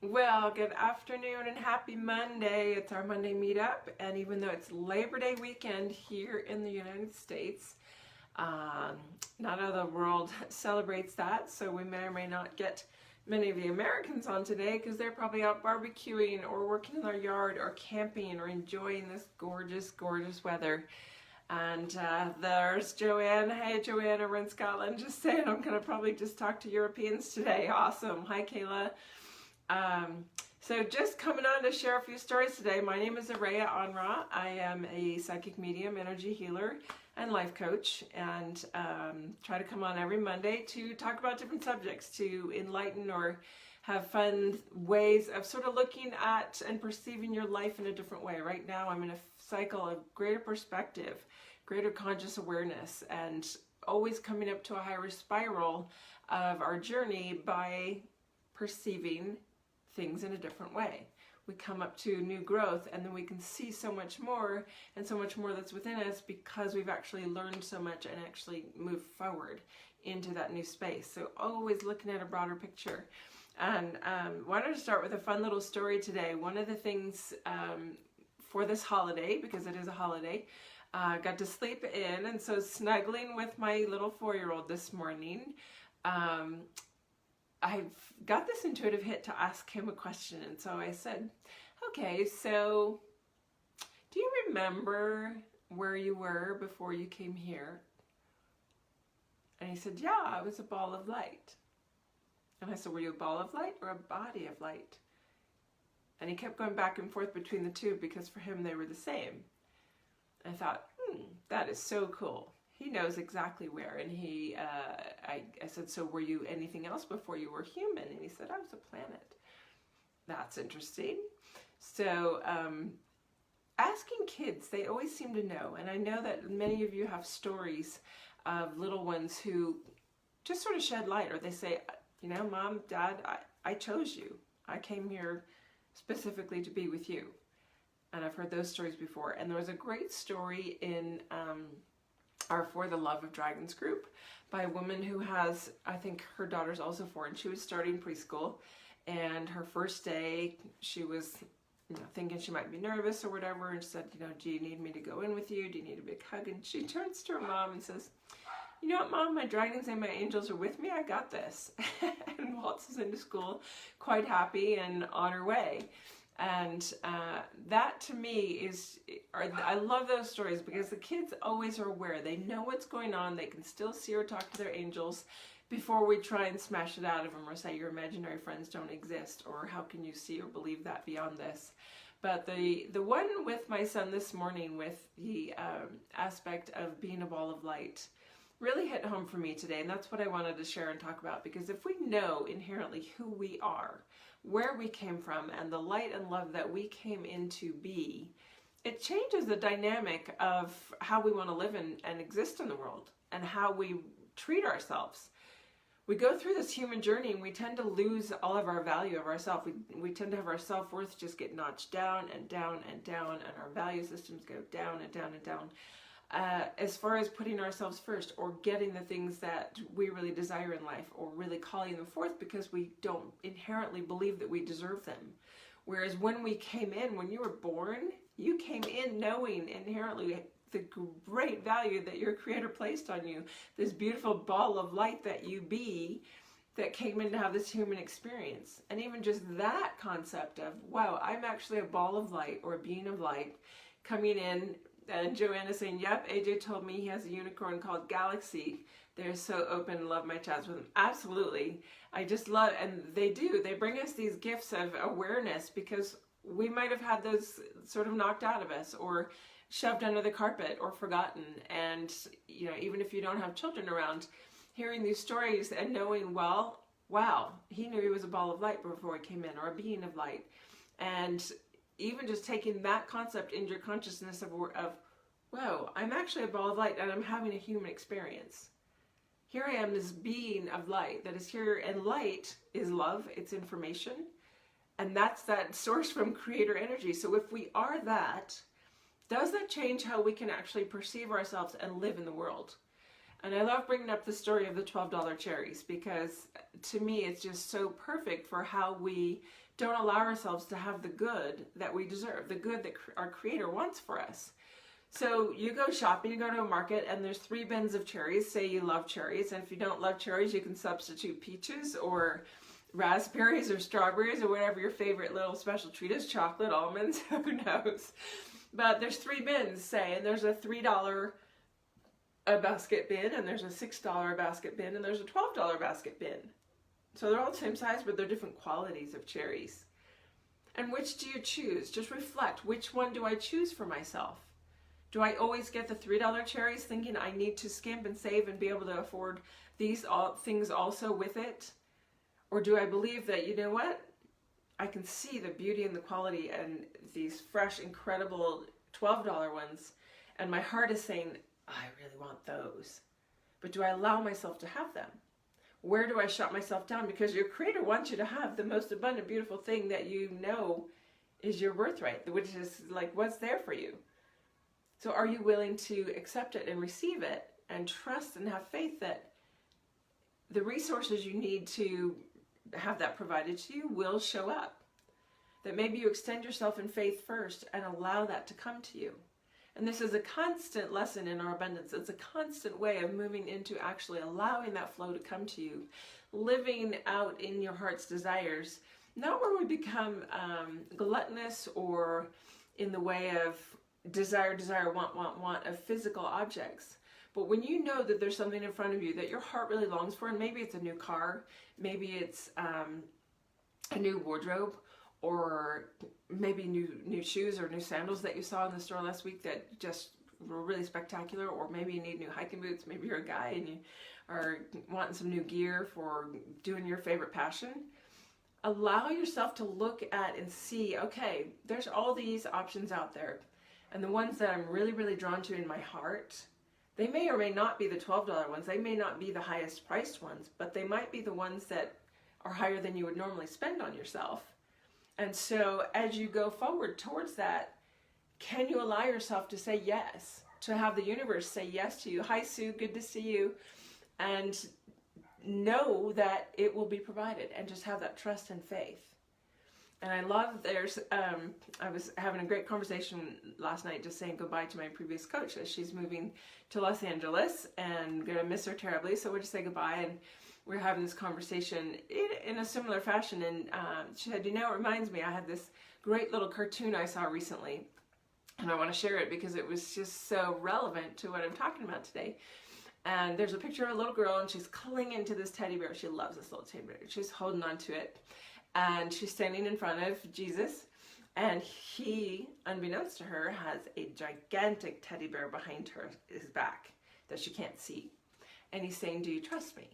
Well, good afternoon and happy Monday. It's our Monday meetup, and even though it's Labor Day weekend here in the United States, not all the world celebrates that, so we may or may not get many of the Americans on today because they're probably out barbecuing or working in their yard or camping or enjoying this gorgeous, gorgeous weather. And there's Joanne. Hey, Joanne over in Scotland. Just saying, I'm going to probably just talk to Europeans today. Awesome. Hi, Kayla. So just coming on to share a few stories today. My name is Araya Anra. I am a psychic medium, energy healer, and life coach, and try to come on every Monday to talk about different subjects, to enlighten or have fun ways of sort of looking at and perceiving your life in a different way. Right now I'm in a cycle of greater perspective, greater conscious awareness, and always coming up to a higher spiral of our journey by perceiving things in a different way. We come up to new growth, and then we can see so much more, and so much more that's within us because we've actually learned so much and actually moved forward into that new space. So always looking at a broader picture. And wanted to start with a fun little story today. One of the things for this holiday, because it is a holiday, got to sleep in, and so snuggling with my little 4-year-old this morning, I've got this intuitive hit to ask him a question. And so I said, okay, so do you remember where you were before you came here? And he said, yeah, I was a ball of light. And I said, were you a ball of light or a body of light? And he kept going back and forth between the two because for him they were the same. I thought, that is so cool. He knows exactly where. And I said, so were you anything else before you were human? And he said, I was a planet. That's interesting. So asking kids, they always seem to know. And I know that many of you have stories of little ones who just sort of shed light, or they say, you know, Mom, Dad, I chose you. I came here specifically to be with you. And I've heard those stories before. And there was a great story in our For the Love of Dragons group by a woman who has, I think her daughter's also 4, and she was starting preschool. And her first day, she was thinking she might be nervous or whatever, and said, do you need me to go in with you? Do you need a big hug? And she turns to her mom and says, you know what, Mom, my dragons and my angels are with me. I got this. And waltzes into school quite happy and on her way. And that to me I love those stories because the kids always are aware. They know what's going on. They can still see or talk to their angels before we try and smash it out of them or say your imaginary friends don't exist, or how can you see or believe that beyond this. But the one with my son this morning with the aspect of being a ball of light really hit home for me today, and that's what I wanted to share and talk about. Because if we know inherently who we are, where we came from, and the light and love that we came in to be, it changes the dynamic of how we want to live and exist in the world, and how we treat ourselves. We go through this human journey and we tend to lose all of our value of ourselves. We tend to have our self-worth just get notched down and down and down, and our value systems go down and down and down. As far as putting ourselves first, or getting the things that we really desire in life, or really calling them forth because we don't inherently believe that we deserve them. Whereas when we came in, when you were born, you came in knowing inherently the great value that your Creator placed on you, this beautiful ball of light that you be, that came in to have this human experience. And even just that concept of, wow, I'm actually a ball of light, or a being of light coming in. And Joanna's saying, yep, AJ told me he has a unicorn called Galaxy. They're so open and love my chats with them. Absolutely. I just love, and they bring us these gifts of awareness, because we might have had those sort of knocked out of us, or shoved under the carpet, or forgotten. And, even if you don't have children around, hearing these stories and knowing, well, wow, he knew he was a ball of light before he came in, or a being of light. And even just taking that concept into your consciousness of, whoa, I'm actually a ball of light and I'm having a human experience. Here I am, this being of light that is here, and light is love, it's information, and that's that source from Creator energy. So if we are that, does that change how we can actually perceive ourselves and live in the world? And I love bringing up the story of the $12 cherries because to me it's just so perfect for how we don't allow ourselves to have the good that we deserve, the good that our Creator wants for us. So you go shopping, you go to a market, and there's 3 bins of cherries. Say you love cherries, and if you don't love cherries, you can substitute peaches or raspberries or strawberries or whatever your favorite little special treat is, chocolate, almonds, who knows. But there's 3 bins, say, and there's a $3 a basket bin, and there's a $6 basket bin, and there's a $12 basket bin. So they're all the same size, but they're different qualities of cherries. And which do you choose? Just reflect, which one do I choose for myself? Do I always get the $3 cherries thinking I need to skimp and save and be able to afford these things also with it? Or do I believe that, you know what? I can see the beauty and the quality and these fresh, incredible $12 ones, and my heart is saying, I really want those. But do I allow myself to have them? Where do I shut myself down? Because your Creator wants you to have the most abundant, beautiful thing that you know is your birthright, which is like what's there for you. So are you willing to accept it and receive it and trust and have faith that the resources you need to have that provided to you will show up? That maybe you extend yourself in faith first and allow that to come to you. And this is a constant lesson in our abundance. It's a constant way of moving into actually allowing that flow to come to you, living out in your heart's desires, not where we become gluttonous or in the way of desire, want of physical objects. But when you know that there's something in front of you that your heart really longs for, and maybe it's a new car, maybe it's a new wardrobe, or maybe new shoes or new sandals that you saw in the store last week that just were really spectacular, or maybe you need new hiking boots, maybe you're a guy and you are wanting some new gear for doing your favorite passion. Allow yourself to look at and see, okay, there's all these options out there. And the ones that I'm really, really drawn to in my heart, they may or may not be the $12 ones. They may not be the highest priced ones, but they might be the ones that are higher than you would normally spend on yourself. And so as you go forward towards that, can you allow yourself to say yes, to have the universe say yes to you? Hi, Sue, good to see you. And know that it will be provided, and just have that trust and faith. And I love I was having a great conversation last night just saying goodbye to my previous coach as she's moving to Los Angeles and going to miss her terribly. So we'll just say goodbye, and we're having this conversation in a similar fashion. And she said, you know, it reminds me, I had this great little cartoon I saw recently, and I want to share it because it was just so relevant to what I'm talking about today. And there's a picture of a little girl, and she's clinging to this teddy bear. She loves this little teddy bear. She's holding on to it. And she's standing in front of Jesus, and he, unbeknownst to her, has a gigantic teddy bear behind his back that she can't see. And he's saying, do you trust me?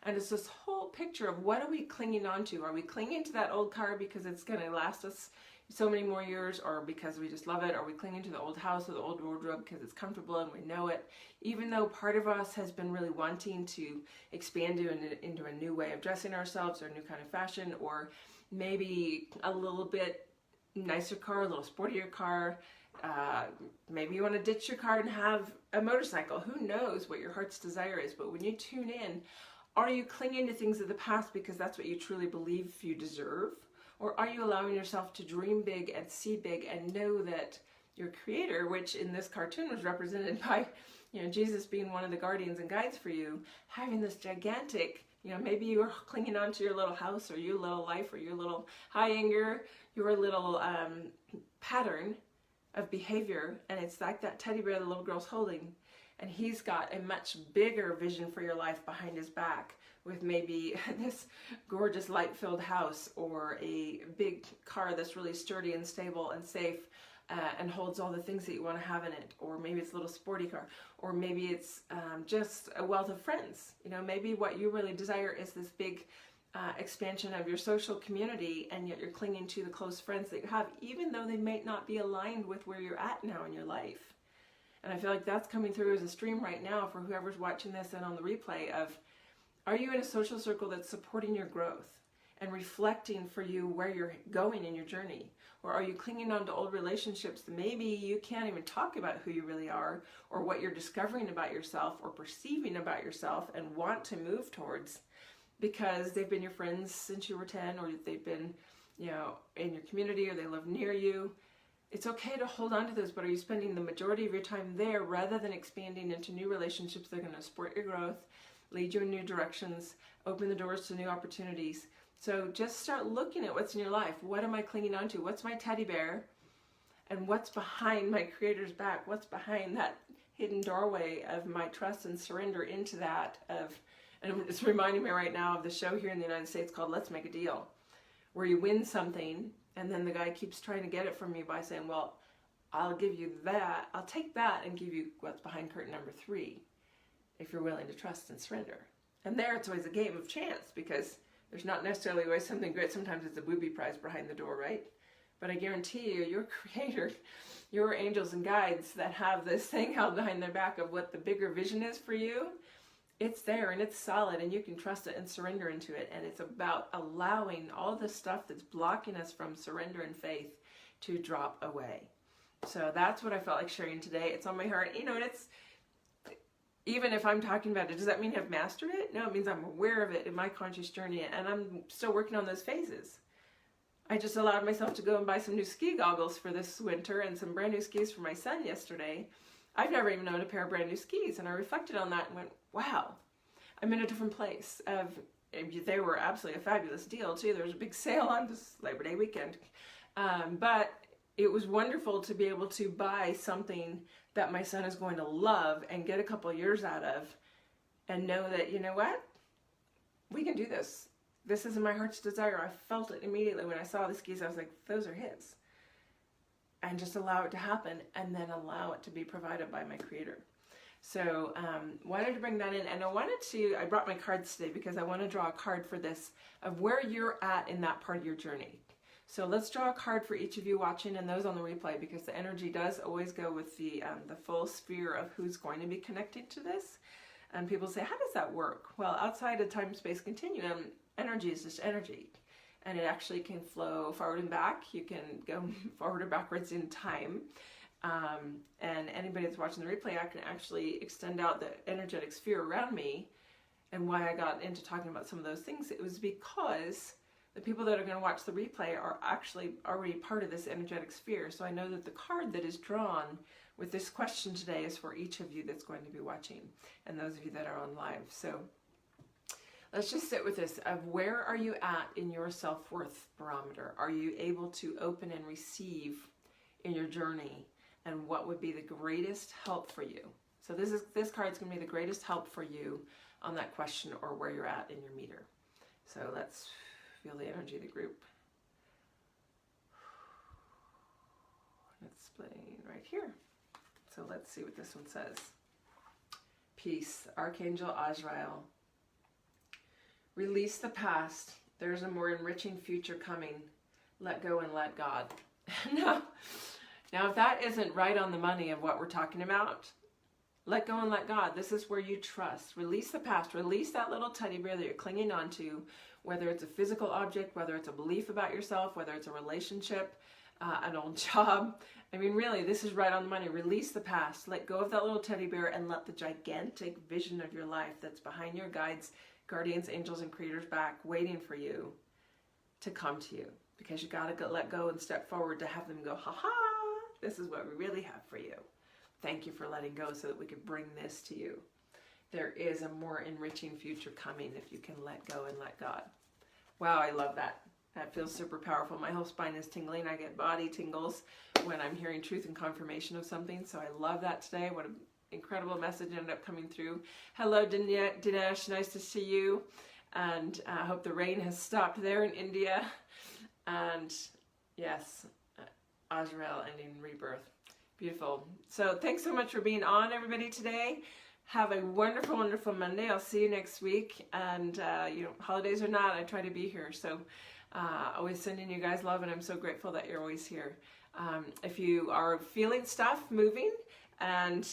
And it's this whole picture of what are we clinging on to? Are we clinging to that old car because it's going to last us so many more years, or because we just love it? Are we clinging to the old house or the old wardrobe because it's comfortable and we know it? Even though part of us has been really wanting to expand into a new way of dressing ourselves, or a new kind of fashion, or maybe a little bit nicer car, a little sportier car. Maybe you want to ditch your car and have a motorcycle. Who knows what your heart's desire is? But when you tune in, are you clinging to things of the past because that's what you truly believe you deserve? Or are you allowing yourself to dream big and see big and know that your Creator, which in this cartoon was represented by, you know, Jesus being one of the guardians and guides for you, having this gigantic, you know, maybe you're clinging on to your little house or your little life or your little high anger, your little pattern of behavior, and it's like that teddy bear the little girl's holding, and he's got a much bigger vision for your life behind his back, with maybe this gorgeous light-filled house, or a big car that's really sturdy and stable and safe, and holds all the things that you want to have in it. Or maybe it's a little sporty car, or maybe it's just a wealth of friends. You know, maybe what you really desire is this big expansion of your social community, and yet you're clinging to the close friends that you have, even though they may not be aligned with where you're at now in your life. And I feel like that's coming through as a stream right now for whoever's watching this and on the replay of, are you in a social circle that's supporting your growth and reflecting for you where you're going in your journey? Or are you clinging on to old relationships that maybe you can't even talk about who you really are, or what you're discovering about yourself or perceiving about yourself and want to move towards because they've been your friends since you were 10, or they've been, in your community, or they live near you? It's okay to hold on to those, but are you spending the majority of your time there rather than expanding into new relationships that are going to support your growth, lead you in new directions, open the doors to new opportunities? So just start looking at what's in your life. What am I clinging on to? What's my teddy bear? And what's behind my Creator's back? What's behind that hidden doorway of my trust and surrender into that and it's reminding me right now of the show here in the United States called Let's Make a Deal, where you win something and then the guy keeps trying to get it from you by saying, well, I'll give you that. I'll take that and give you what's behind curtain number 3 if you're willing to trust and surrender. And there it's always a game of chance, because there's not necessarily always something great. Sometimes it's a booby prize behind the door, right? But I guarantee you, your Creator, your angels and guides that have this thing held behind their back of what the bigger vision is for you, it's there and it's solid and you can trust it and surrender into it. And it's about allowing all the stuff that's blocking us from surrender and faith to drop away. So that's what I felt like sharing today. It's on my heart. And it's, even if I'm talking about it, does that mean I've mastered it? No, it means I'm aware of it in my conscious journey, and I'm still working on those phases. I just allowed myself to go and buy some new ski goggles for this winter and some brand new skis for my son yesterday. I've never even owned a pair of brand new skis, and I reflected on that and went, wow, I'm in a different place. They were absolutely a fabulous deal too. There was a big sale on this Labor Day weekend. But it was wonderful to be able to buy something that my son is going to love and get a couple of years out of, and know that, you know what, we can do this. This is my heart's desire. I felt it immediately when I saw the skis. I was like, those are his. And just allow it to happen, and then allow it to be provided by my Creator. So wanted to bring that in, and I brought my cards today because I want to draw a card for this, of where you're at in that part of your journey. So let's draw a card for each of you watching and those on the replay, because the energy does always go with the full sphere of who's going to be connected to this. And people say, how does that work? Well, outside of time-space continuum, energy is just energy. And it actually can flow forward and back. You can go forward or backwards in time. And anybody that's watching the replay, I can actually extend out the energetic sphere around me. And why I got into talking about some of those things, it was because the people that are going to watch the replay are actually already part of this energetic sphere. So I know that the card that is drawn with this question today is for each of you that's going to be watching, and those of you that are on live. So let's just sit with this of where are you at in your self-worth barometer? Are you able to open and receive in your journey? And what would be the greatest help for you? So this card is going to be the greatest help for you on that question, or where you're at in your meter. So let's feel the energy of the group. It's splitting right here. So let's see what this one says. Peace, Archangel Azrael. Release the past. There's a more enriching future coming. Let go and let God. Now, if that isn't right on the money of what we're talking about, let go and let God. This is where you trust. Release the past. Release that little teddy bear that you're clinging on to, whether it's a physical object, whether it's a belief about yourself, whether it's a relationship, an old job. I mean, really, this is right on the money. Release the past. Let go of that little teddy bear and let the gigantic vision of your life that's behind your guides, guardians, angels, and Creator's back waiting for you to come to you. Because you got to let go and step forward to have them go, ha-ha, this is what we really have for you. Thank you for letting go so that we could bring this to you. There is a more enriching future coming if you can let go and let God. Wow, I love that. That feels super powerful. My whole spine is tingling. I get body tingles when I'm hearing truth and confirmation of something. So I love that today. What an incredible message ended up coming through. Hello, Dinesh. Nice to see you. And I hope the rain has stopped there in India. And yes, Azrael ending rebirth. Beautiful. So thanks so much for being on, everybody, today. Have a wonderful, wonderful Monday. I'll see you next week. And, holidays or not, I try to be here. So always sending you guys love, and I'm so grateful that you're always here. If you are feeling stuff moving And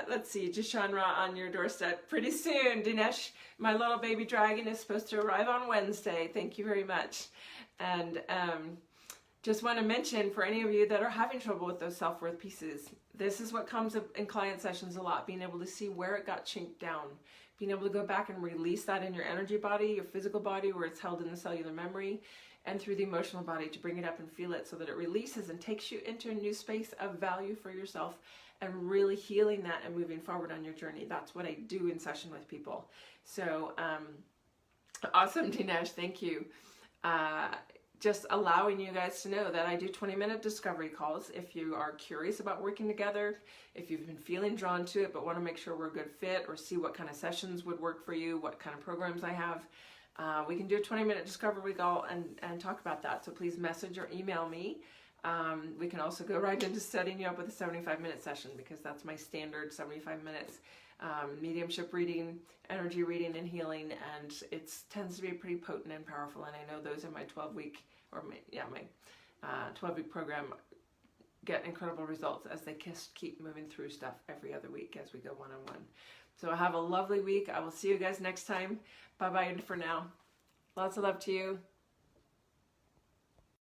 let's see, Jashanra on your doorstep pretty soon. Dinesh, my little baby dragon, is supposed to arrive on Wednesday. Thank you very much. And just want to mention, for any of you that are having trouble with those self-worth pieces, this is what comes up in client sessions a lot, being able to see where it got chinked down, being able to go back and release that in your energy body, your physical body, where it's held in the cellular memory, and through the emotional body to bring it up and feel it so that it releases and takes you into a new space of value for yourself, and really healing that and moving forward on your journey. That's what I do in session with people. So awesome, Dinesh, thank you. Just allowing you guys to know that I do 20-minute discovery calls. If you are curious about working together, if you've been feeling drawn to it but want to make sure we're a good fit, or see what kind of sessions would work for you, what kind of programs I have, we can do a 20-minute discovery call and talk about that. So please message or email me. We can also go right into setting you up with a 75-minute session, because that's my standard 75 minutes. Mediumship reading, energy reading, and healing, and it tends to be pretty potent and powerful. And I know those in my 12-week or my 12-week program get incredible results as they keep moving through stuff every other week as we go one-on-one. So have a lovely week. I will see you guys next time. Bye-bye for now. Lots of love to you.